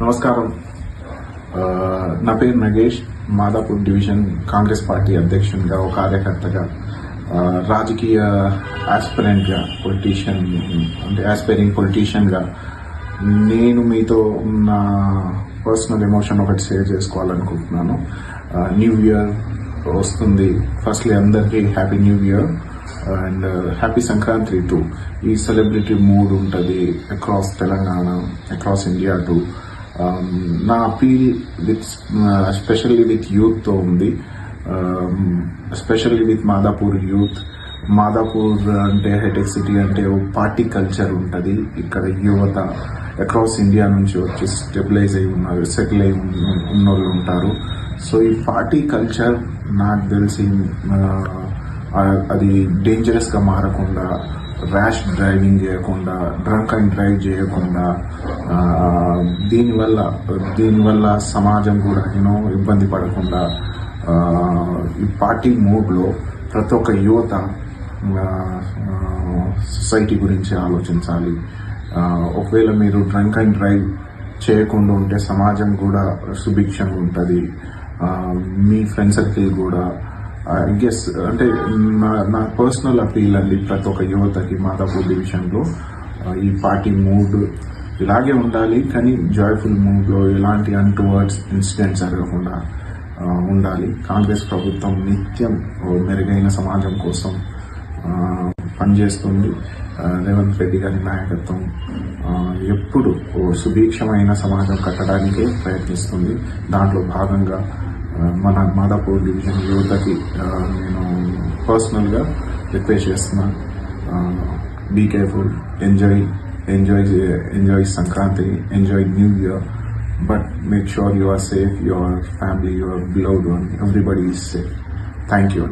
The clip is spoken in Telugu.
నమస్కారం. నా పేరు నగేష్. మాదాపూర్ డివిజన్ కాంగ్రెస్ పార్టీ అధ్యక్షునిగా, ఒక కార్యకర్తగా, రాజకీయ ఆస్పిరెంట్గా, ఆస్పైరింగ్ పొలిటీషియన్గా నేను మీతో నా పర్సనల్ ఎమోషన్ ఒకటి షేర్ చేసుకోవాలనుకుంటున్నాను. న్యూ ఇయర్ వస్తుంది. ఫస్ట్లీ అందరికీ happy new year and happy Sankranti two. ఈ సెలబ్రిటీ మూడ్ ఉంటుంది across Telangana, across India to. నా అపీల్ ఎస్పెషల్లీ విత్ యూత్తో ఉంది, especially with Madhapur youth. Madhapur అంటే హైటెక్ సిటీ అంటే పార్టీ కల్చర్ ఉంటుంది. ఇక్కడ యువత అక్రాస్ ఇండియా నుంచి వచ్చి స్టెబిలైజ్ అయి ఉన్నారు, సెటిల్ అయి ఉన్నోళ్ళు ఉంటారు. సో ఈ పార్టీ కల్చర్ నాకు తెలిసి అది డేంజరస్గా మారకుండా, ర్యాష్ డ్రైవింగ్ చేయకుండా, డ్రంక్ అండ్ డ్రైవ్ చేయకుండా, దీనివల్ల సమాజం కూడా ఇబ్బంది పడకుండా ఈ పార్టీ మూడ్లో ప్రతి ఒక్క యువత సొసైటీ గురించి ఆలోచించాలి. ఒకవేళ మీరు డ్రంక్ అండ్ డ్రైవ్ చేయకుండా ఉంటే సమాజం కూడా సుభిక్షంగా ఉంటుంది. మీ ఫ్రెండ్ సర్కిల్ కూడా గెస్ అంటే నా పర్సనల్ అపీల్ అండి ప్రతి ఒక్క యువతకి మాదాపూర్ డివిజన్లో ఈ పార్టీ మూడ్ ఇలాగే ఉండాలి, కానీ జాయ్ఫుల్ మూడ్లో ఎలాంటి అన్టువర్డ్స్ ఇన్సిడెంట్స్ జరగకుండా ఉండాలి. కాంగ్రెస్ ప్రభుత్వం నిత్యం మెరుగైన సమాజం కోసం పనిచేస్తుంది. రేవంత్ రెడ్డి గారి నాయకత్వం ఎప్పుడు సుభిక్షమైన సమాజం కట్టడానికే ప్రయత్నిస్తుంది. దాంట్లో భాగంగా మన మాదాపూర్ డివిజన్ యువతకి నేను పర్సనల్గా రిక్వెస్ట్ చేస్తున్నాను. Be careful, enjoy Sankranti, enjoy new year, but make sure you are safe, your family, your beloved one, everybody is safe. Thank you.